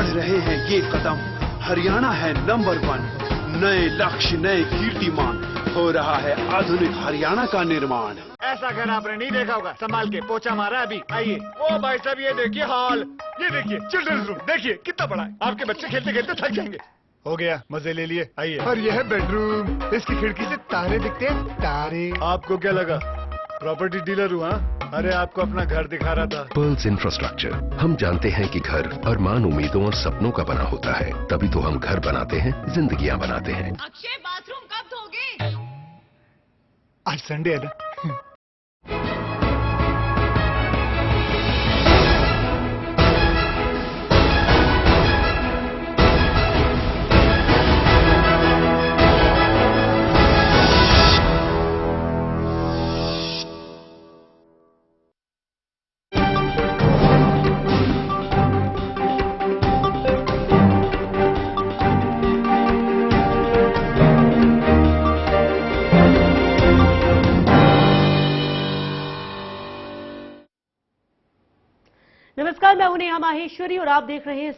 बढ़ रहे हैं ये कदम, हरियाणा है नंबर 1। नए लक्ष्य, नए कीर्तिमान, हो रहा है आधुनिक हरियाणा का निर्माण। ऐसा घर आपने नहीं देखा होगा, संभाल के पोछा मारा अभी। आइए। ओ भाई साहब, ये देखिए हॉल, ये देखिए चिल्ड्रंस रूम, देखिए कितना बड़ा है। आपके बच्चे खेलते खेलते थक जाएंगे। हो गया, मजे ले लिए। आइए। और ये है बेडरूम, इसकी खिड़की से तारे दिखते हैं, तारे। आपको क्या लगा प्रॉपर्टी डीलर हुआ? अरे आपको अपना घर दिखा रहा था। Pearls infrastructure. हम जानते हैं कि घर अरमान, उम्मीदों और सपनों का बना होता है, तभी तो हम घर बनाते हैं, जिंदगियां बनाते हैं। अक्षय, बाथरूम कब धोगे? आज संडे है ना। नमस्कार, मैं हूं नेहा माहेश्वरी और आप देख रहे हैं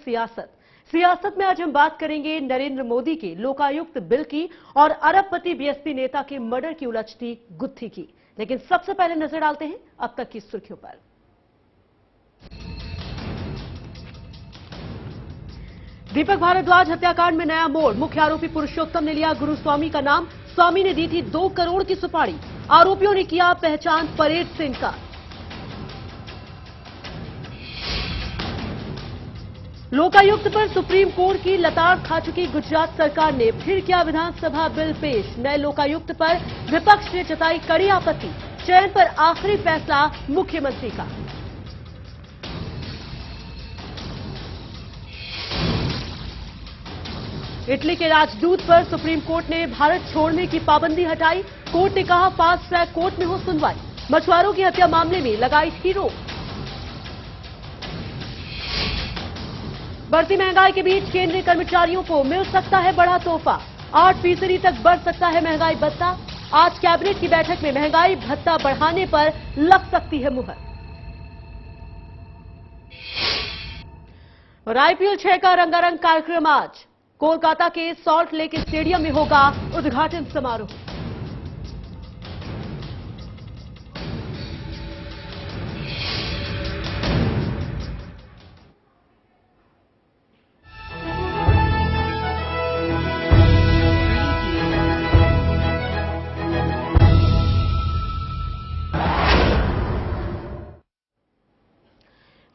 सियासत में आज हम बात करेंगे नरेंद्र मोदी के लोकायुक्त बिल की और अरबपति बीएसपी नेता के मर्डर की उलझती गुत्थी की। लेकिन सबसे पहले नजर डालते हैं अब तक की सुर्खियों पर। दीपक भारद्वाज हत्याकांड में नया मोड़, मुख्य आरोपी पुरुषोत्तम ने लिया गुरुस्वामी का नाम। स्वामी ने दी थी 2 करोड़ की सुपारी। आरोपियों ने किया पहचान परेड से इनकार। लोकायुक्त पर सुप्रीम कोर्ट की लताड़ खा चुकी गुजरात सरकार ने फिर किया विधानसभा बिल पेश। नए लोकायुक्त पर विपक्ष ने जताई कड़ी आपत्ति। चयन पर आखिरी फैसला मुख्यमंत्री का। इटली के राजदूत पर सुप्रीम कोर्ट ने भारत छोड़ने की पाबंदी हटाई। कोर्ट ने कहा फास्ट ट्रैक कोर्ट में हो सुनवाई। मछुआरों की हत्या मामले में लगाई थी रोक। बढ़ती महंगाई के बीच केंद्रीय कर्मचारियों को मिल सकता है बड़ा तोहफा। 8% तक बढ़ सकता है महंगाई भत्ता। आज कैबिनेट की बैठक में महंगाई भत्ता बढ़ाने पर लग सकती है मुहर। और आईपीएल 6 का रंगारंग कार्यक्रम आज कोलकाता के सॉल्ट लेक स्टेडियम में होगा उद्घाटन समारोह।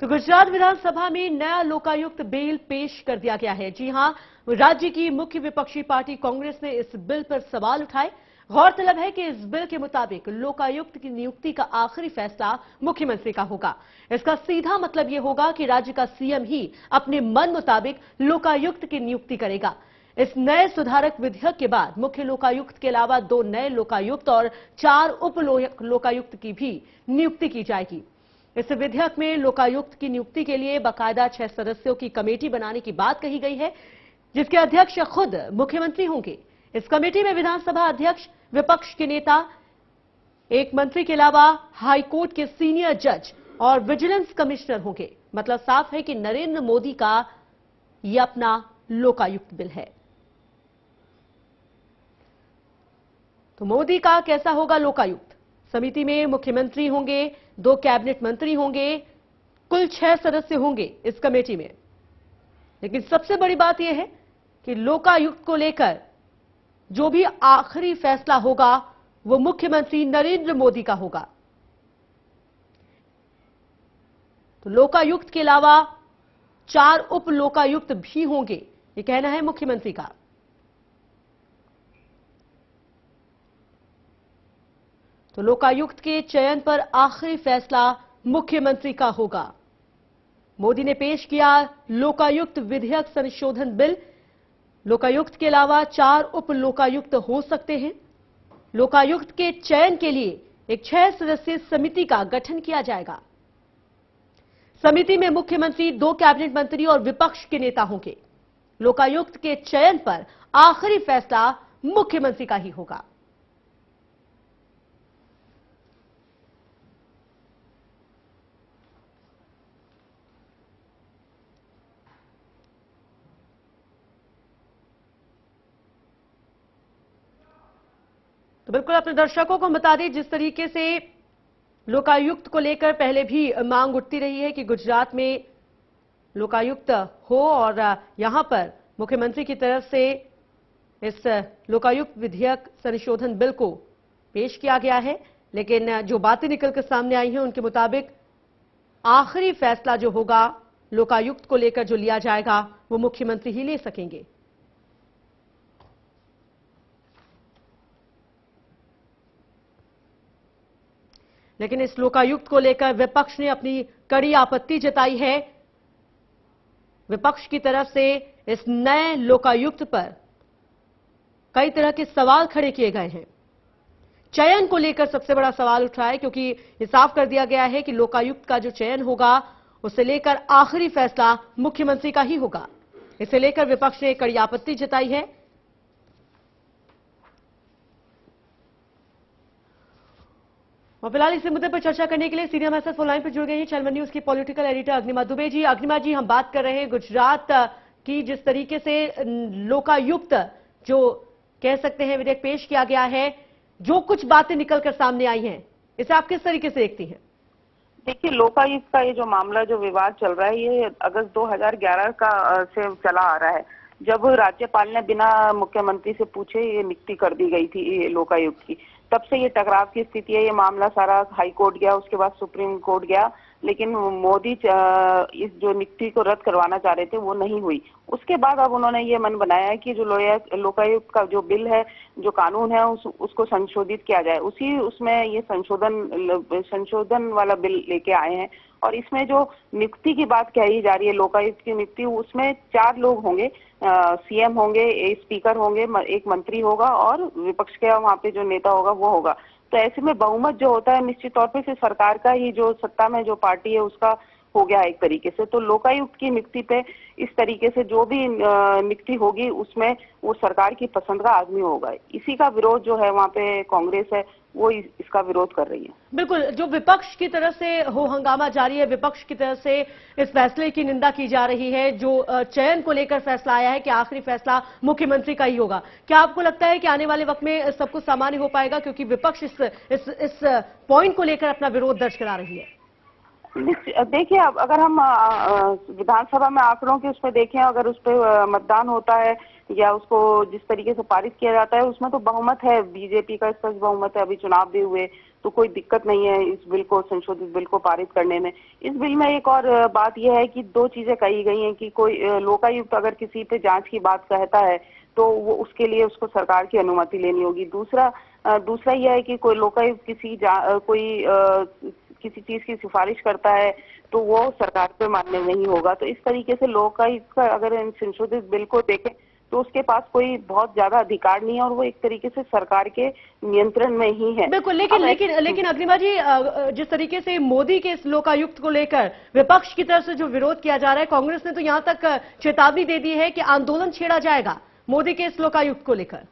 तो गुजरात विधानसभा में नया लोकायुक्त बिल पेश कर दिया गया है। जी हां, राज्य की मुख्य विपक्षी पार्टी कांग्रेस ने इस बिल पर सवाल उठाए। गौरतलब है कि इस बिल के मुताबिक लोकायुक्त की नियुक्ति का आखिरी फैसला मुख्यमंत्री का होगा। इसका सीधा मतलब यह होगा कि राज्य का सीएम ही अपने मन मुताबिक लोकायुक्त की नियुक्ति करेगा। इस नए सुधारक विधेयक के बाद मुख्य लोकायुक्त के अलावा 2 नए लोकायुक्त और 4 उप लोकायुक्त की भी नियुक्ति की जाएगी। इस विधेयक में लोकायुक्त की नियुक्ति के लिए बाकायदा 6 सदस्यों की कमेटी बनाने की बात कही गई है, जिसके अध्यक्ष खुद मुख्यमंत्री होंगे। इस कमेटी में विधानसभा अध्यक्ष, विपक्ष के नेता, एक मंत्री के अलावा हाईकोर्ट के सीनियर जज और विजिलेंस कमिश्नर होंगे। मतलब साफ है कि नरेंद्र मोदी का यह अपना लोकायुक्त बिल है। तो मोदी का कैसा होगा लोकायुक्त? समिति में मुख्यमंत्री होंगे, 2 कैबिनेट मंत्री होंगे, कुल 6 सदस्य होंगे इस कमेटी में। लेकिन सबसे बड़ी बात यह है कि लोकायुक्त को लेकर जो भी आखिरी फैसला होगा वो मुख्यमंत्री नरेंद्र मोदी का होगा। तो लोकायुक्त के अलावा 4 उप लोकायुक्त भी होंगे, ये कहना है मुख्यमंत्री का। तो लोकायुक्त के चयन पर आखिरी फैसला मुख्यमंत्री का होगा। मोदी ने पेश किया लोकायुक्त विधेयक संशोधन बिल। लोकायुक्त के अलावा 4 उप लोकायुक्त हो सकते हैं। लोकायुक्त के चयन के लिए एक 6 सदस्यीय समिति का गठन किया जाएगा। समिति में मुख्यमंत्री, 2 कैबिनेट मंत्री और विपक्ष के नेता होंगे। लोकायुक्त के चयन पर आखिरी फैसला मुख्यमंत्री का ही होगा। तो बिल्कुल अपने दर्शकों को बता दें, जिस तरीके से लोकायुक्त को लेकर पहले भी मांग उठती रही है कि गुजरात में लोकायुक्त हो और यहां पर मुख्यमंत्री की तरफ से इस लोकायुक्त विधेयक संशोधन बिल को पेश किया गया है, लेकिन जो बातें निकलकर सामने आई हैं उनके मुताबिक आखिरी फैसला जो होगा लोकायुक्त को लेकर जो लिया जाएगा वो मुख्यमंत्री ही ले सकेंगे। लेकिन इस लोकायुक्त को लेकर विपक्ष ने अपनी कड़ी आपत्ति जताई है। विपक्ष की तरफ से इस नए लोकायुक्त पर कई तरह के सवाल खड़े किए गए हैं। चयन को लेकर सबसे बड़ा सवाल उठ रहा है, क्योंकि ये साफ कर दिया गया है कि लोकायुक्त का जो चयन होगा उसे लेकर आखिरी फैसला मुख्यमंत्री का ही होगा। इसे लेकर विपक्ष ने कड़ी आपत्ति जताई है। और फिलहाल इस मुद्दे पर चर्चा करने के लिए सीनियर हमारे साथ फोन लाइन पर जुड़ गए हैं चैनल न्यूज की पॉलिटिकल एडिटर अग्निमा दुबे जी। अग्निमा जी, हम बात कर रहे हैं गुजरात की, जिस तरीके से लोकायुक्त जो कह सकते हैं विधेयक पेश किया गया है, जो कुछ बातें निकलकर सामने आई हैं, इसे आप किस तरीके से देखती हैं? देखिए, लोकायुक्त का ये जो मामला, जो विवाद चल रहा है, ये अगस्त 2011 का से चला आ रहा है, जब राज्यपाल ने बिना मुख्यमंत्री से पूछे ये नियुक्ति कर दी गई थी लोकायुक्त की। तब से ये टकराव की स्थिति है। ये मामला सारा हाई कोर्ट गया, उसके बाद सुप्रीम कोर्ट गया, लेकिन मोदी इस जो नियुक्ति को रद्द करवाना चाह रहे थे वो नहीं हुई। उसके बाद अब उन्होंने ये मन बनाया है कि जो लोकायुक्त का जो बिल है, जो कानून है, उसको संशोधित किया जाए। उसमें ये संशोधन वाला बिल लेके आए हैं। और इसमें जो नियुक्ति की बात कही जा रही है, लोकायुक्त की नियुक्ति, उसमें 4 लोग होंगे। सीएम होंगे, स्पीकर होंगे, एक मंत्री होगा और विपक्ष के वहाँ पे जो नेता होगा वो होगा। तो ऐसे में बहुमत जो होता है निश्चित तौर पे फिर सरकार का ही, जो सत्ता में जो पार्टी है उसका हो गया एक तरीके से। तो लोकायुक्त की नियुक्ति पे इस तरीके से जो भी नियुक्ति होगी उसमें वो सरकार की पसंद का आदमी होगा। इसी का विरोध जो है वहाँ पे कांग्रेस है वो इसका विरोध कर रही है। बिल्कुल, जो विपक्ष की तरफ से हो हंगामा जारी है, विपक्ष की तरफ से इस फैसले की निंदा की जा रही है, जो चयन को लेकर फैसला आया है कि आखिरी फैसला मुख्यमंत्री का ही होगा। क्या आपको लगता है कि आने वाले वक्त में सब कुछ सामान्य हो पाएगा, क्योंकि विपक्ष इस पॉइंट को लेकर अपना विरोध दर्ज करा रही है? देखिए, अब अगर हम विधानसभा में आंकड़ों के उस पर देखें, अगर उस पर मतदान होता है या उसको जिस तरीके से पारित किया जाता है, उसमें तो बहुमत है, बीजेपी का स्पष्ट बहुमत है। अभी चुनाव भी हुए तो कोई दिक्कत नहीं है इस बिल को, संशोधित बिल को पारित करने में। इस बिल में एक और बात यह है कि 2 चीजें कही गई हैं कि कोई लोकायुक्त अगर किसी पे जांच की बात कहता है तो वो उसके लिए उसको सरकार की अनुमति लेनी होगी। दूसरा यह है कि कोई लोकायुक्त किसी चीज की सिफारिश करता है तो वो सरकार पे मान्य नहीं होगा। तो इस तरीके से लोकायुक्त का अगर संशोधित बिल को देखें तो उसके पास कोई बहुत ज्यादा अधिकार नहीं है और वो एक तरीके से सरकार के नियंत्रण में ही है। बिल्कुल, लेकिन अग्निमा जी, जिस तरीके से मोदी के इस लोकायुक्त को लेकर विपक्ष की तरफ से जो विरोध किया जा रहा है, कांग्रेस ने तो यहां तक चेतावनी दे दी है कि आंदोलन छेड़ा जाएगा मोदी के इस लोकायुक्त को लेकर।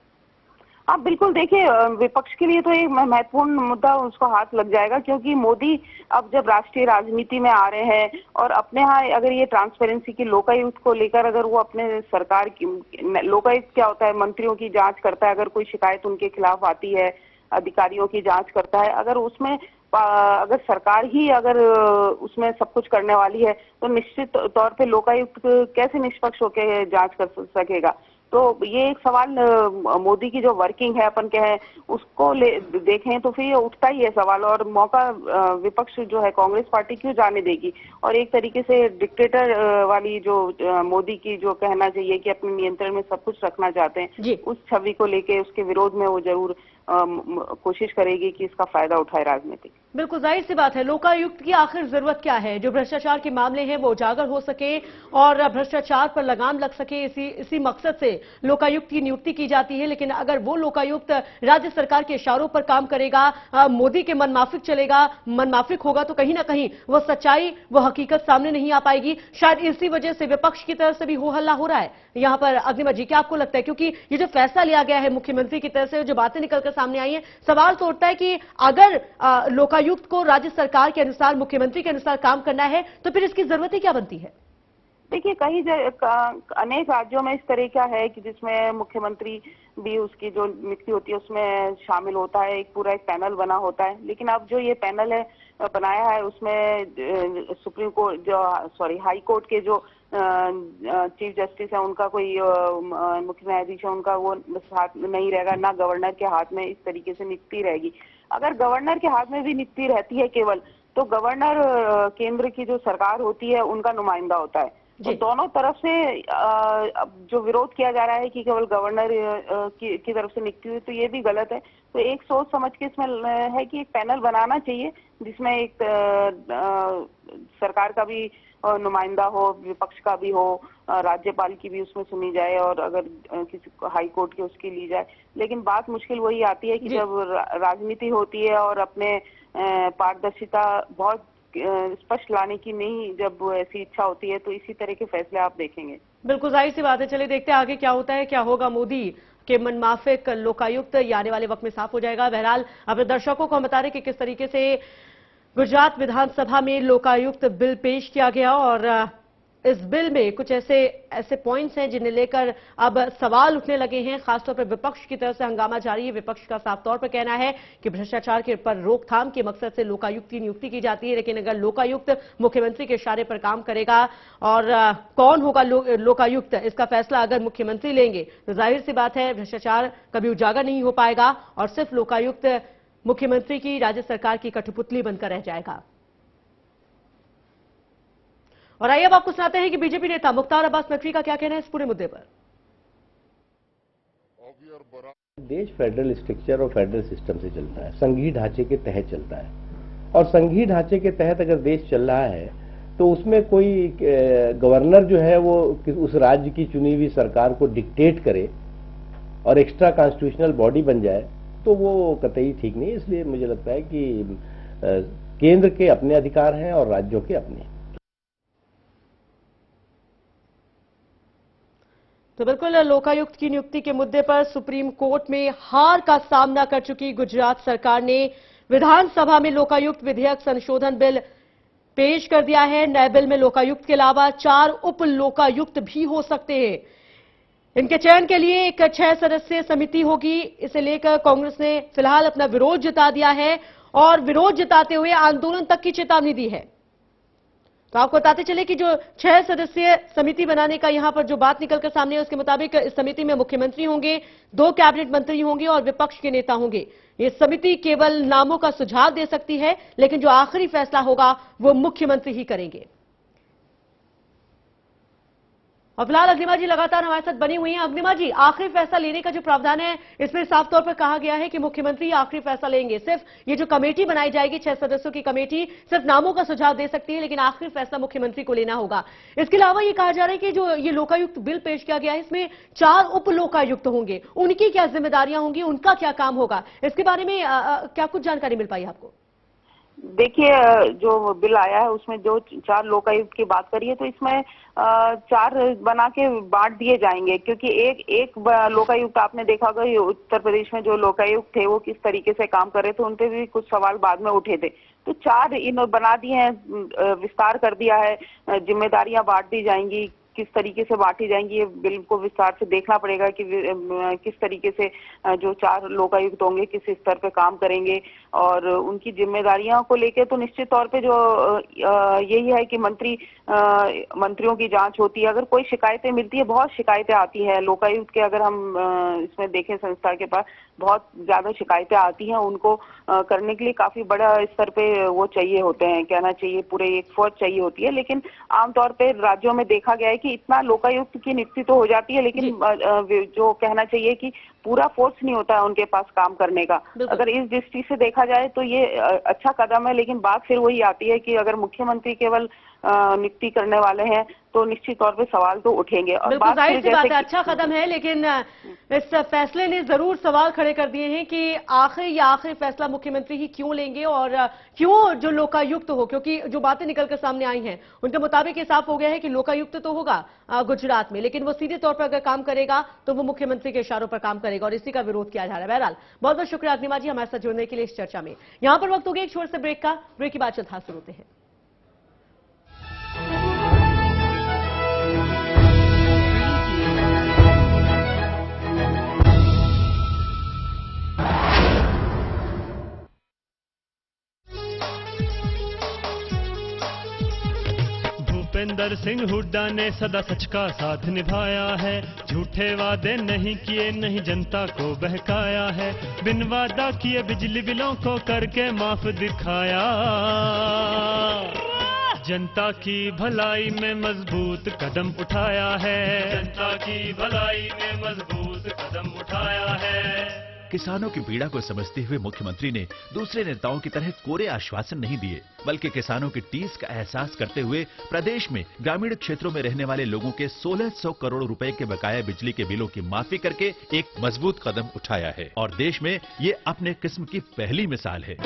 हाँ बिल्कुल, देखिए, विपक्ष के लिए तो एक महत्वपूर्ण मुद्दा उसको हाथ लग जाएगा, क्योंकि मोदी अब जब राष्ट्रीय राजनीति में आ रहे हैं और अपने यहाँ अगर ये ट्रांसपेरेंसी की लोकायुक्त को लेकर अगर वो अपने सरकार की, लोकायुक्त क्या होता है, मंत्रियों की जांच करता है, अगर कोई शिकायत उनके खिलाफ आती है अधिकारियों की जांच करता है, अगर उसमें अगर सरकार ही अगर उसमें सब कुछ करने वाली है तो निश्चित तौर पे लोकायुक्त कैसे निष्पक्ष होकर जांच कर सकेगा। तो ये एक सवाल मोदी की जो वर्किंग है अपन कहें उसको देखें तो फिर ये उठता ही है सवाल, और मौका विपक्ष जो है कांग्रेस पार्टी क्यों जाने देगी। और एक तरीके से डिक्टेटर वाली जो मोदी की जो कहना चाहिए कि अपने नियंत्रण में सब कुछ रखना चाहते हैं, उस छवि को लेके उसके विरोध में वो जरूर कोशिश करेगी कि इसका फायदा उठाए राजनीतिक। बिल्कुल जाहिर सी बात है, लोकायुक्त की आखिर जरूरत क्या है? जो भ्रष्टाचार के मामले हैं वो उजागर हो सके और भ्रष्टाचार पर लगाम लग सके, इसी मकसद से लोकायुक्त की नियुक्ति की जाती है। लेकिन अगर वो लोकायुक्त राज्य सरकार के इशारों पर काम करेगा, मोदी के मनमाफिक चलेगा, मनमाफिक होगा, तो कहीं ना कहीं वो सच्चाई, वो हकीकत सामने नहीं आ पाएगी। शायद इसी वजह से विपक्ष की तरफ से भी हो हल्ला हो रहा है यहां पर। अग्निमा जी, क्या आपको लगता है, क्योंकि ये जो फैसला लिया गया है मुख्यमंत्री की तरफ से, जो बातें निकलकर सामने आई है, सवाल तो उठता है कि अगर लोकायुक्त को राज्य सरकार के अनुसार, मुख्यमंत्री के अनुसार काम करना है तो फिर इसकी जरूरत ही क्या बनती है? देखिए अनेक राज्यों में इस तरह का है कि जिसमें मुख्यमंत्री भी उसकी जो नियुक्ति होती है उसमें शामिल होता है, एक पूरा एक पैनल बना होता है। लेकिन अब जो ये पैनल है बनाया है उसमें सुप्रीम कोर्ट हाई कोर्ट के जो चीफ जस्टिस है उनका कोई मुख्य न्यायाधीश है उनका वो हाथ नहीं रहेगा, ना गवर्नर के हाथ में इस तरीके से नियुक्ति रहेगी। अगर गवर्नर के हाथ में भी नियुक्ति रहती है केवल, तो गवर्नर केंद्र की जो सरकार होती है उनका नुमाइंदा होता है। तो दोनों तरफ से जो विरोध किया जा रहा है कि केवल गवर्नर की तरफ से नियुक्ति हुई, तो ये भी गलत है। तो एक सोच समझ के इसमें है कि एक पैनल बनाना चाहिए जिसमें एक सरकार का भी नुमाइंदा हो, विपक्ष का भी हो, राज्यपाल की भी उसमें सुनी जाए और अगर किसी हाई कोर्ट की उसकी ली जाए। लेकिन बात मुश्किल वही आती है कि जब राजनीति होती है और अपने पारदर्शिता बहुत स्पष्ट लाने की नहीं जब ऐसी इच्छा होती है, तो इसी तरह के फैसले आप देखेंगे। बिल्कुल जाहिर सी बात है। चलिए देखते हैं आगे क्या होता है, क्या होगा। मोदी के मनमाफिक लोकायुक्त ये आने वाले वक्त में साफ हो जाएगा। बहरहाल अपने दर्शकों को हम बता रहे कि किस तरीके से गुजरात विधानसभा में लोकायुक्त बिल पेश किया गया और इस बिल में कुछ ऐसे पॉइंट्स हैं जिन्हें लेकर अब सवाल उठने लगे हैं। खासतौर पर विपक्ष की तरफ से हंगामा जारी है। विपक्ष का साफ तौर पर कहना है कि भ्रष्टाचार के पर रोकथाम के मकसद से लोकायुक्त की नियुक्ति की जाती है, लेकिन अगर लोकायुक्त मुख्यमंत्री के इशारे पर काम करेगा और कौन होगा लोकायुक्त, इसका फैसला अगर मुख्यमंत्री लेंगे तो जाहिर सी बात है भ्रष्टाचार कभी उजागर नहीं हो पाएगा और सिर्फ लोकायुक्त मुख्यमंत्री की, राज्य सरकार की कठपुतली बनकर रह जाएगा। और आइए अब आपको सुनाते हैं कि बीजेपी नेता मुख्तार अब्बास नकवी का क्या कहना है इस पूरे मुद्दे पर। देश फेडरल स्ट्रक्चर और फेडरल सिस्टम से चलता है, संघीय ढांचे के तहत चलता है और संघीय ढांचे के तहत अगर देश चल रहा है तो उसमें कोई गवर्नर जो है वो उस राज्य की चुनी हुई सरकार को डिक्टेट करे और एक्स्ट्रा कॉन्स्टिट्यूशनल बॉडी बन जाए तो वो कतई ठीक नहीं है। इसलिए मुझे लगता है कि केंद्र के अपने अधिकार हैं और राज्यों के अपने। तो बिल्कुल लोकायुक्त की नियुक्ति के मुद्दे पर सुप्रीम कोर्ट में हार का सामना कर चुकी गुजरात सरकार ने विधानसभा में लोकायुक्त विधेयक संशोधन बिल पेश कर दिया है। नए बिल में लोकायुक्त के अलावा 4 उप लोकायुक्त भी हो सकते हैं। इनके चयन के लिए एक 6 सदस्यीय समिति होगी। इसे लेकर कांग्रेस ने फिलहाल अपना विरोध जता दिया है और विरोध जताते हुए आंदोलन तक की चेतावनी दी है। तो आपको बताते चले कि जो 6 सदस्यीय समिति बनाने का यहां पर जो बात निकलकर सामने है उसके मुताबिक इस समिति में मुख्यमंत्री होंगे, 2 कैबिनेट मंत्री होंगे और विपक्ष के नेता होंगे। ये समिति केवल नामों का सुझाव दे सकती है, लेकिन जो आखिरी फैसला होगा वो मुख्यमंत्री ही करेंगे। और फिलहाल अग्निमा जी लगातार हमारे साथ बनी हुई हैं। अग्निमा जी, आखिरी फैसला लेने का जो प्रावधान है इसमें साफ तौर पर कहा गया है कि मुख्यमंत्री आखिरी फैसला लेंगे। सिर्फ ये जो कमेटी बनाई जाएगी 6 सदस्यों की कमेटी सिर्फ नामों का सुझाव दे सकती है, लेकिन आखिरी फैसला मुख्यमंत्री को लेना होगा। इसके अलावा ये कहा जा रहा है कि जो ये लोकायुक्त बिल पेश किया गया है इसमें 4 उप लोकायुक्त होंगे, उनकी क्या जिम्मेदारियां होंगी, उनका क्या काम होगा, इसके बारे में क्या कुछ जानकारी मिल पाई आपको? देखिए, जो बिल आया है उसमें जो 4 लोकायुक्त की बात करिए तो इसमें 4 बना के बांट दिए जाएंगे, क्योंकि एक लोकायुक्त आपने देखा होगा उत्तर प्रदेश में जो लोकायुक्त थे वो किस तरीके से काम कर रहे थे, उन पे भी कुछ सवाल बाद में उठे थे। तो 4 इन बना दिए हैं, विस्तार कर दिया है, जिम्मेदारियां बांट दी जाएंगी। किस तरीके से बांटी जाएंगी ये बिल को विस्तार से देखना पड़ेगा कि किस तरीके से जो 4 लोकायुक्त होंगे किस स्तर पे काम करेंगे और उनकी जिम्मेदारियों को लेके तो निश्चित तौर पे जो यही है कि मंत्रियों की जांच होती है। अगर कोई शिकायतें मिलती है, बहुत शिकायतें आती है लोकायुक्त के, अगर हम इसमें देखें संस्था के पास बहुत ज्यादा शिकायतें आती हैं, उनको करने के लिए काफी बड़ा स्तर पे वो चाहिए होते हैं, कहना चाहिए पूरे एक फौज चाहिए होती है। लेकिन आमतौर पे राज्यों में देखा गया है कि इतना लोकायुक्त की नियुक्ति तो हो जाती है, लेकिन जो कहना चाहिए कि पूरा फोर्स नहीं होता है उनके पास काम करने का। अगर इस दृष्टि से देखा जाए तो ये अच्छा कदम है, लेकिन बात फिर वही आती है कि अगर मुख्यमंत्री केवल नियुक्ति करने वाले हैं तो निश्चित तौर पे सवाल तो उठेंगे। और बिल्कुल जाहिर सी बात है, अच्छा कदम है, लेकिन इस फैसले ने जरूर सवाल खड़े कर दिए हैं कि आखिरी फैसला मुख्यमंत्री ही क्यों लेंगे और क्यों जो लोकायुक्त हो, क्योंकि जो बातें निकलकर सामने आई हैं उनके मुताबिक ये साफ हो गया है कि लोकायुक्त तो होगा गुजरात में, लेकिन वो सीधे तौर पर अगर काम करेगा तो वो मुख्यमंत्री के इशारों पर काम करेगा और इसी का विरोध किया जा रहा है। बहरहाल बहुत बहुत शुक्रिया अग्निमा जी हमारे साथ जुड़ने के लिए इस चर्चा में। यहां पर वक्त हो गया एक छोटे से ब्रेक का, ब्रेक के बाद जल्द हाजिर होते हैं। भूपेंद्र सिंह हुड्डा ने सदा सच का साथ निभाया है, झूठे वादे नहीं किए, नहीं जनता को बहकाया है, बिन वादा किए बिजली बिलों को करके माफ दिखाया, जनता की भलाई में मजबूत कदम उठाया है, जनता की भलाई में मजबूत कदम उठाया है। किसानों की पीड़ा को समझते हुए मुख्यमंत्री ने दूसरे नेताओं की तरह कोरे आश्वासन नहीं दिए, बल्कि किसानों की टीस का एहसास करते हुए प्रदेश में ग्रामीण क्षेत्रों में रहने वाले लोगों के 1600 करोड़ रुपए के बकाया बिजली के बिलों की माफी करके एक मजबूत कदम उठाया है और देश में ये अपने किस्म की पहली मिसाल है।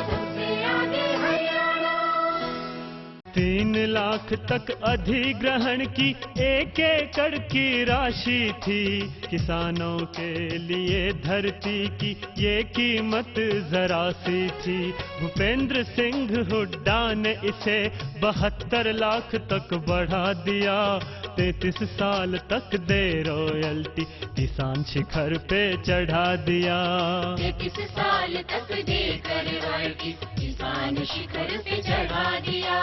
3 लाख तक अधिग्रहण की 1 एकड़ की राशि थी, किसानों के लिए धरती की ये कीमत जरा सी थी, भूपेंद्र सिंह हुड्डा ने इसे 72 लाख तक बढ़ा दिया, 33 साल तक दे रॉयल्टी, किसान शिखर पे चढ़ा दिया, 33 साल तक देकर रॉयल्टी, किसान शिखर पे चढ़ा दिया।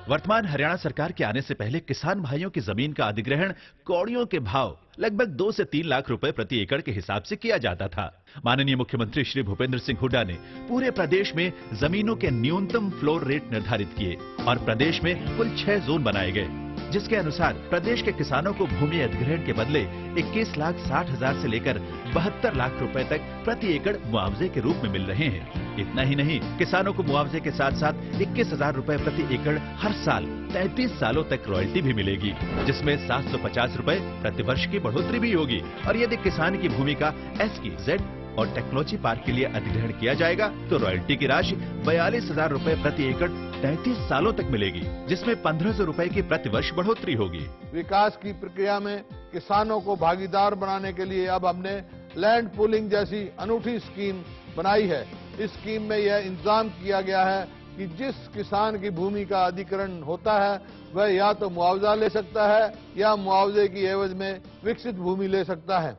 वर्तमान हरियाणा सरकार के आने से पहले किसान भाइयों की जमीन का अधिग्रहण कौड़ियों के भाव लगभग 2 से 3 लाख रुपए प्रति एकड़ के हिसाब से किया जाता था। माननीय मुख्यमंत्री श्री भूपेंद्र सिंह हुड्डा ने पूरे प्रदेश में जमीनों के न्यूनतम फ्लोर रेट निर्धारित किए और प्रदेश में कुल 6 जोन बनाए गए, जिसके अनुसार प्रदेश के किसानों को भूमि अधिग्रहण के बदले 21,60,000 से लेकर 72 लाख रुपए तक प्रति एकड़ मुआवजे के रूप में मिल रहे हैं। इतना ही नहीं, किसानों को मुआवजे के साथ साथ 21,000 रुपए प्रति एकड़ हर साल 33 सालों तक रॉयल्टी भी मिलेगी, जिसमें 750 रुपए प्रति वर्ष की बढ़ोतरी भी होगी। और यदि किसान की भूमि का SEZ जेड और टेक्नोलॉजी पार्क के लिए अधिग्रहण किया जाएगा तो रॉयल्टी की राशि 42,000 रुपए प्रति एकड़ 33 सालों तक मिलेगी, जिसमें 1,500 रुपए की प्रति वर्ष बढ़ोतरी होगी। विकास की प्रक्रिया में किसानों को भागीदार बनाने के लिए अब हमने लैंड पूलिंग जैसी अनूठी स्कीम बनाई है। इस स्कीम में यह इंतजाम किया गया है कि जिस किसान की भूमि का अधिग्रहण होता है वह या तो मुआवजा ले सकता है या मुआवजे की एवज में विकसित भूमि ले सकता है।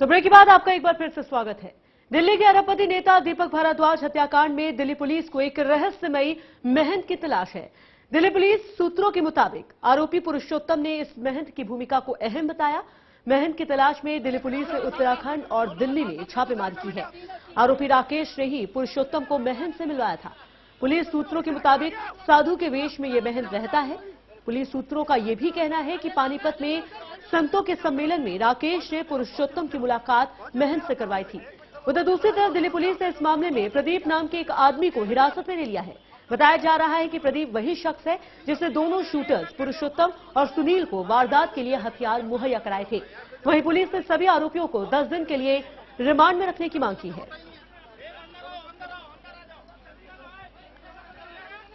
तो ब्रेक के बाद आपका एक बार फिर से स्वागत है। दिल्ली के अरबपति नेता दीपक भारद्वाज हत्याकांड में दिल्ली पुलिस को एक रहस्यमयी मेहंद की तलाश है। दिल्ली पुलिस सूत्रों के मुताबिक आरोपी पुरुषोत्तम ने इस मेहंद की भूमिका को अहम बताया। मेहंद की तलाश में दिल्ली पुलिस ने उत्तराखंड और दिल्ली में छापेमारी की है। आरोपी राकेश ने ही पुरुषोत्तम को मेहंद से मिलवाया था। पुलिस सूत्रों के मुताबिक साधु के वेश में यह मेहंद रहता है। पुलिस सूत्रों का यह भी कहना है कि पानीपत में संतों के सम्मेलन में राकेश ने पुरुषोत्तम की मुलाकात मेहंद से करवाई थी। उधर दूसरी तरफ दिल्ली पुलिस ने इस मामले में प्रदीप नाम के एक आदमी को हिरासत में ले लिया है। बताया जा रहा है कि प्रदीप वही शख्स है जिसने दोनों शूटर्स पुरुषोत्तम और सुनील को वारदात के लिए हथियार मुहैया कराए थे। वहीं पुलिस ने सभी आरोपियों को 10 दिन के लिए रिमांड में रखने की मांग की है।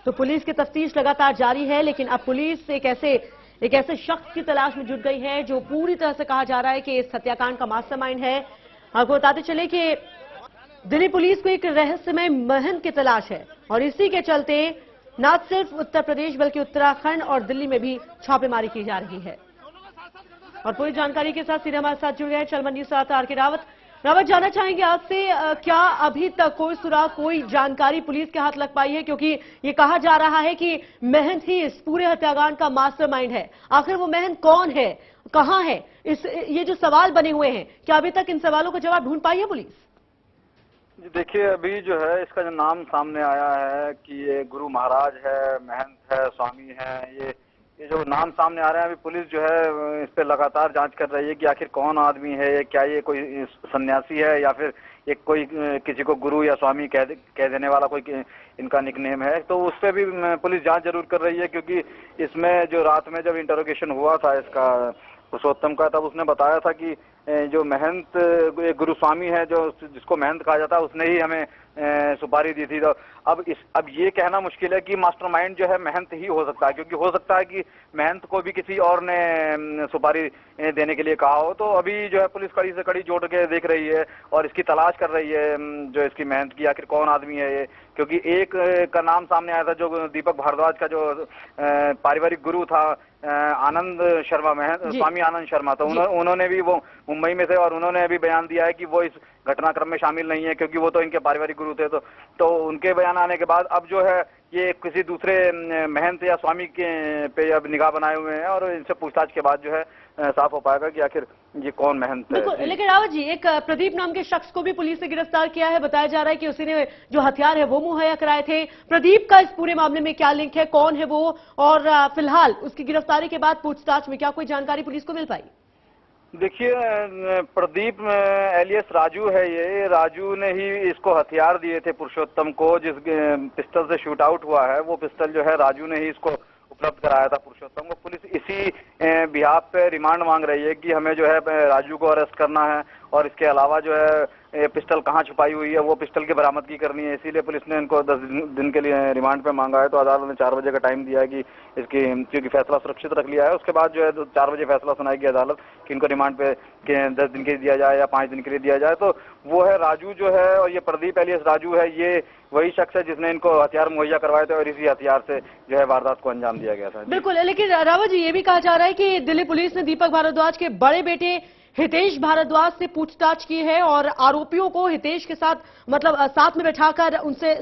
तो पुलिस की तफ्तीश लगातार जारी है, लेकिन अब पुलिस एक ऐसे शख्स की तलाश में जुट गई है जो पूरी तरह से कहा जा रहा है कि इस हत्याकांड का मास्टरमाइंड है। आपको बताते चले कि दिल्ली पुलिस को एक रहस्यमय मेहंद की तलाश है और इसी के चलते न सिर्फ उत्तर प्रदेश बल्कि उत्तराखंड और दिल्ली में भी छापेमारी की जा रही है। और पूरी जानकारी के साथ सीधे हमारे साथ जुड़ गए चलमन न्यूज से आर के रावत। जानना चाहेंगे आपसे, क्या अभी तक कोई सुराग, कोई जानकारी पुलिस के हाथ लग पाई है? क्योंकि ये कहा जा रहा है कि मेहंद ही इस पूरे हत्याकांड का मास्टरमाइंड है। आखिर वो मेहंद कौन है, कहां है? ये जो सवाल बने हुए हैं, क्या अभी तक इन सवालों का जवाब ढूंढ पाई है पुलिस? जी देखिए, अभी जो है इसका जो नाम सामने आया है कि ये गुरु महाराज है, महंत है, स्वामी है, ये जो नाम सामने आ रहे हैं, अभी पुलिस जो है इस पे लगातार जांच कर रही है कि आखिर कौन आदमी है, क्या ये कोई सन्यासी है या फिर एक कोई किसी को गुरु या स्वामी कह देने वाला कोई इनका निकनेम है। तो उस पर भी पुलिस जांच जरूर कर रही है, क्योंकि इसमें जो रात में जब इंटरोगेशन हुआ था इसका पुरुषोत्तम का, तब उसने बताया था कि जो महंत गुरु स्वामी है, जो जिसको महंत कहा जाता है, उसने ही हमें सुपारी दी थी। तो अब ये कहना मुश्किल है कि मास्टरमाइंड जो है महंत ही हो सकता है, क्योंकि हो सकता है कि महंत को भी किसी और ने सुपारी देने के लिए कहा हो। तो अभी जो है पुलिस कड़ी से कड़ी जोड़ के देख रही है और इसकी तलाश कर रही है जो इसकी महंत की आखिर कौन आदमी है ये। क्योंकि एक का नाम सामने आया था जो दीपक भारद्वाज का जो पारिवारिक गुरु था, आनंद शर्मा स्वामी आनंद शर्मा, तो उन्होंने भी वो मुंबई में थे और उन्होंने अभी बयान दिया है कि वो इस घटनाक्रम में शामिल नहीं है, क्योंकि वो तो इनके पारिवारिक गुरु थे। तो उनके बयान आने के बाद अब जो है ये किसी दूसरे महंत या स्वामी के पे अब निगाह बनाए हुए हैं और इनसे पूछताछ के बाद जो है साफ हो पाएगा कि आखिर ये कौन महंत है। लेकिन रावत जी, एक प्रदीप नाम के शख्स को भी पुलिस ने गिरफ्तार किया है। बताया जा रहा है कि उसी ने जो हथियार है वो मुहैया कराए थे। प्रदीप का इस पूरे मामले में क्या लिंक है, कौन है वो, और फिलहाल उसकी गिरफ्तारी के बाद पूछताछ में क्या कोई जानकारी पुलिस को मिल पाई? देखिए, प्रदीप एलियस राजू है, ये राजू ने ही इसको हथियार दिए थे पुरुषोत्तम को। जिस पिस्टल से शूट आउट हुआ है वो पिस्टल जो है राजू ने ही इसको उपलब्ध कराया था पुरुषोत्तम को। पुलिस इसी बिहाफ पे रिमांड मांग रही है कि हमें जो है राजू को अरेस्ट करना है और इसके अलावा जो है ये पिस्टल कहाँ छुपाई हुई है वो पिस्टल की बरामदगी करनी है। इसीलिए पुलिस ने इनको 10 दिन के लिए रिमांड पे मांगा है। तो अदालत ने 4 बजे का टाइम दिया है कि इसकी, क्योंकि फैसला सुरक्षित रख लिया है, उसके बाद जो है 4 बजे फैसला सुनाएगी अदालत कि इनको रिमांड पे 10 दिन के लिए दिया जाए या 5 दिन के लिए दिया जाए। तो वो है राजू जो है, और ये प्रदीप एलियस राजू है, ये वही शख्स है जिसने इनको हथियार मुहैया करवाए थे और इसी हथियार से जो है वारदात को अंजाम दिया गया था। बिल्कुल, लेकिन रावत जी, ये भी कहा जा रहा है कि दिल्ली पुलिस ने दीपक भारद्वाज के बड़े बेटे हितेश भारद्वाज से पूछताछ की है और आरोपियों को हितेश के साथ साथ में बैठाकर उनसे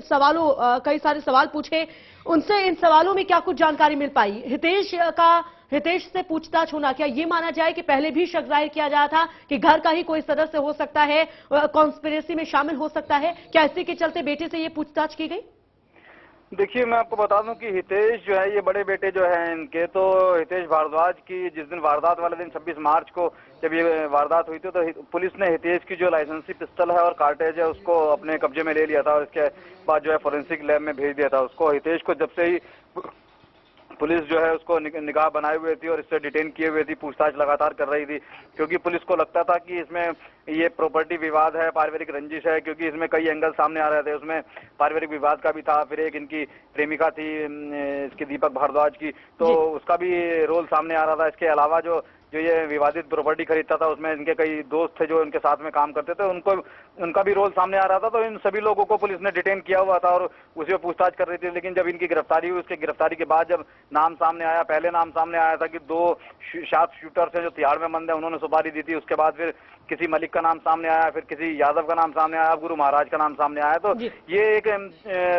कई सारे सवाल पूछे। उनसे इन सवालों में क्या कुछ जानकारी मिल पाई? हितेश से पूछताछ होना, क्या ये माना जाए कि पहले भी शक जाहिर किया जा था कि घर का ही कोई सदस्य हो सकता है, कॉन्स्पिरेसी में शामिल हो सकता है? क्या इसी के चलते बेटे से ये पूछताछ की गई? देखिए, मैं आपको बता दूं कि हितेश जो है, ये बड़े बेटे जो हैं इनके, तो हितेश भारद्वाज की जिस दिन वारदात वाले दिन 26 मार्च को जब ये वारदात हुई थी, तो पुलिस ने हितेश की जो लाइसेंसी पिस्टल है और कार्टेज है उसको अपने कब्जे में ले लिया था और इसके बाद जो है फोरेंसिक लैब में भेज दिया था उसको। हितेश को जब से ही पुलिस जो है उसको निगाह बनाए हुए थी और इससे डिटेन किए हुए थी, पूछताछ लगातार कर रही थी, क्योंकि पुलिस को लगता था कि इसमें ये प्रॉपर्टी विवाद है, पारिवारिक रंजिश है, क्योंकि इसमें कई एंगल सामने आ रहे थे। उसमें पारिवारिक विवाद का भी था, फिर एक इनकी प्रेमिका थी इसकी दीपक भारद्वाज की, तो उसका भी रोल सामने आ रहा था। इसके अलावा जो ये विवादित प्रॉपर्टी खरीदता था उसमें इनके कई दोस्त थे जो इनके साथ में काम करते थे, उनका भी रोल सामने आ रहा था। तो इन सभी लोगों को पुलिस ने डिटेन किया हुआ था और उसी पर पूछताछ कर रही थी। लेकिन जब इनकी गिरफ्तारी हुई, उसकी गिरफ्तारी के बाद जब नाम सामने आया, पहले नाम सामने आया था कि 2 शार्प शूटर्स हैं जो तिहाड़ में बंद है, उन्होंने सुपारी दी थी। उसके बाद फिर किसी मलिक का नाम सामने आया, फिर किसी यादव का नाम सामने आया, गुरु महाराज का नाम सामने आया। तो ये एक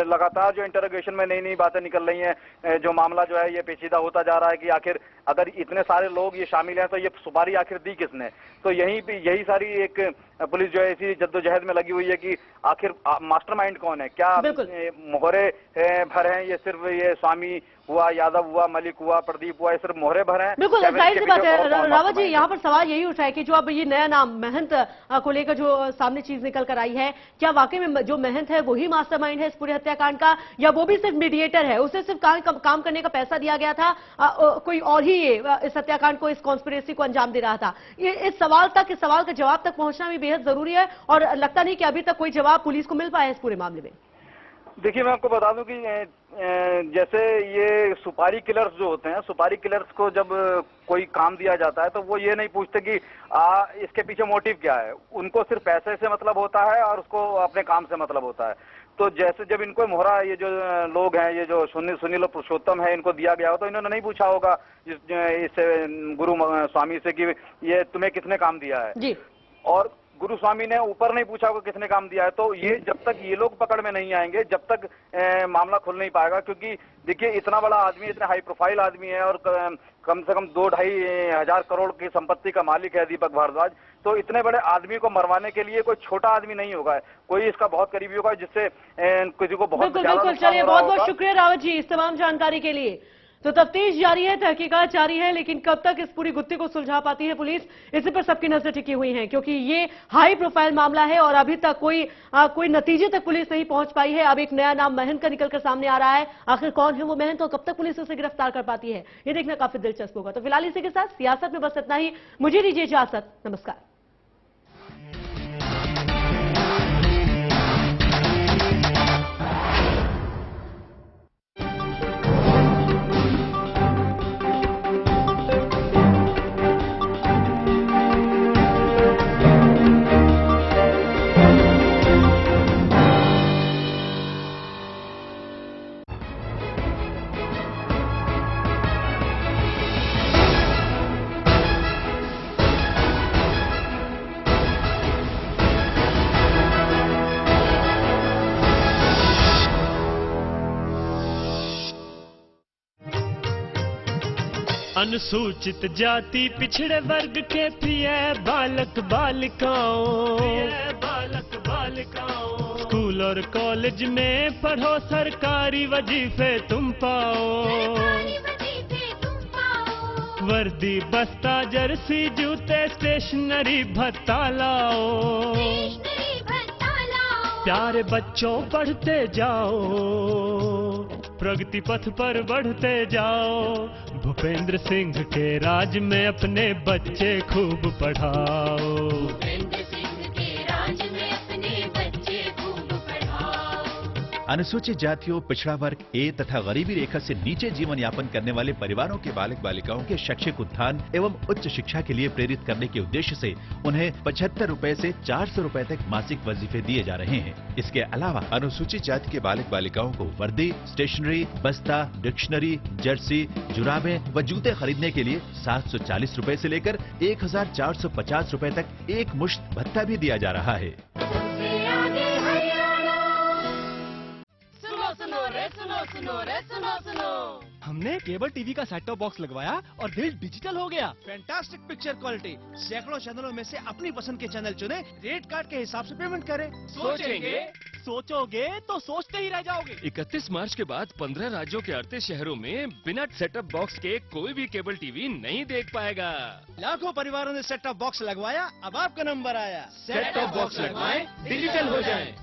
लगातार जो इंटरोगेशन में नई नई बातें निकल रही हैं, जो मामला जो है ये पेचीदा होता जा रहा है कि आखिर अगर इतने सारे लोग ये शामिल हैं तो ये सुपारी आखिर दी किसने। तो यही सारी एक पुलिस जो है इसी जद्दोजहद में लगी हुई है कि आखिर मास्टरमाइंड कौन है, क्या मोहरे भर हैं ये, सिर्फ ये स्वामी हुआ, यादव हुआ, मलिक हुआ, प्रदीप हुआ, ये सिर्फ मोहरे भर हैं? बिल्कुल, जाहिर सी बात है रावत जी, यहाँ पर सवाल यही उठा है कि जो अब ये नया नाम महंत को लेकर जो सामने चीज निकल कर आई है, क्या वाकई में जो महंत है वही मास्टरमाइंड है इस पूरे हत्याकांड का, या वो भी सिर्फ मीडिएटर है, उसे सिर्फ काम करने का पैसा दिया गया था, कोई और ही इस हत्याकांड को, इस कॉन्स्पिरेसी को अंजाम दे रहा था? इस सवाल का जवाब तक पहुंचना भी बेहद जरूरी है और लगता नहीं कि अभी तक कोई जवाब पुलिस को मिल पाया इस पूरे मामले में। देखिए, मैं आपको बता दूं कि जैसे ये सुपारी किलर्स जो होते हैं, सुपारी किलर्स को जब कोई काम दिया जाता है तो वो ये नहीं पूछते कि इसके पीछे मोटिव क्या है, उनको सिर्फ पैसे से मतलब होता है और उसको अपने काम से मतलब होता है। तो जैसे जब इनको मोहरा, ये जो लोग हैं, ये जो सुनील पुरुषोत्तम है, इनको दिया गया हो तो इन्होंने नहीं पूछा होगा इससे गुरु स्वामी से कि ये तुम्हें किसने काम दिया है जी, और गुरु स्वामी ने ऊपर नहीं पूछा होगा किसने काम दिया है। तो ये जब तक ये लोग पकड़ में नहीं आएंगे, जब तक मामला खुल नहीं पाएगा, क्योंकि देखिए इतना बड़ा आदमी, इतना हाई प्रोफाइल आदमी है और कम से कम 2-2.5 हजार करोड़ की संपत्ति का मालिक है दीपक भारद्वाज। तो इतने बड़े आदमी को मरवाने के लिए कोई छोटा आदमी नहीं होगा, कोई इसका बहुत करीबी होगा जिससे किसी को बहुत बिल्कुल। चलिए, बहुत बहुत शुक्रिया रावत जी इस तमाम जानकारी के लिए। तो तफ्तीश जारी है, तहकीकात जारी है, लेकिन कब तक इस पूरी गुत्थी को सुलझा पाती है पुलिस, इसी पर सबकी नजर टिकी हुई है, क्योंकि ये हाई प्रोफाइल मामला है और अभी तक कोई नतीजे तक पुलिस नहीं पहुंच पाई है। अब एक नया नाम महंत का निकलकर सामने आ रहा है, आखिर कौन है वो महंत और कब तक पुलिस उसे गिरफ्तार कर पाती है, ये देखना काफी दिलचस्प होगा। तो फिलहाल इसी के साथ सियासत में बस इतना ही, मुझे दीजिए इजाजत, नमस्कार। अनुसूचित जाति पिछड़े वर्ग के प्रिय बालक बालिकाओं, स्कूल और कॉलेज में पढ़ो, सरकारी वजीफे तुम पाओ। वर्दी बस्ता जर्सी जूते स्टेशनरी भत्ता लाओ। प्यारे बच्चों पढ़ते जाओ, प्रगति पथ पर बढ़ते जाओ। भूपेंद्र सिंह के राज में अपने बच्चे खूब पढ़ाओ। भूपेंद्र सिंह के राज में अपने बच्चे खूब पढ़ाओ। अनुसूचित जातियों, पिछड़ा वर्ग, ए तथा गरीबी रेखा से नीचे जीवन यापन करने वाले परिवारों के बालक बालिकाओं के शैक्षिक उत्थान एवं उच्च शिक्षा के लिए प्रेरित करने के उद्देश्य से उन्हें 75 रुपए से 400 रुपए तक मासिक वजीफे दिए जा रहे हैं। इसके अलावा अनुसूचित जाति के बालक बालिकाओं को वर्दी, स्टेशनरी, बस्ता, डिक्शनरी, जर्सी, जुराबें व जूते खरीदने के लिए 740 रुपए से लेकर 1450 रुपए तक एक मुश्त भत्ता भी दिया जा रहा है। हमने केबल टीवी का सेट टॉप बॉक्स लगवाया और बिल डिजिटल हो गया। Fantastic picture quality. सैकड़ों चैनलों में से अपनी पसंद के चैनल चुने, रेट कार्ड के हिसाब से पेमेंट करें। सोचोगे तो सोचते ही रह जाओगे। 31 मार्च के बाद 15 राज्यों के 38 शहरों में बिना सेटअप बॉक्स के कोई भी केबल टीवी नहीं देख पाएगा। लाखों परिवारों ने सेट टॉप बॉक्स लगवाया, अब आपका नंबर आया। सेट टॉप बॉक्स लगवाएं, डिजिटल हो जाएं।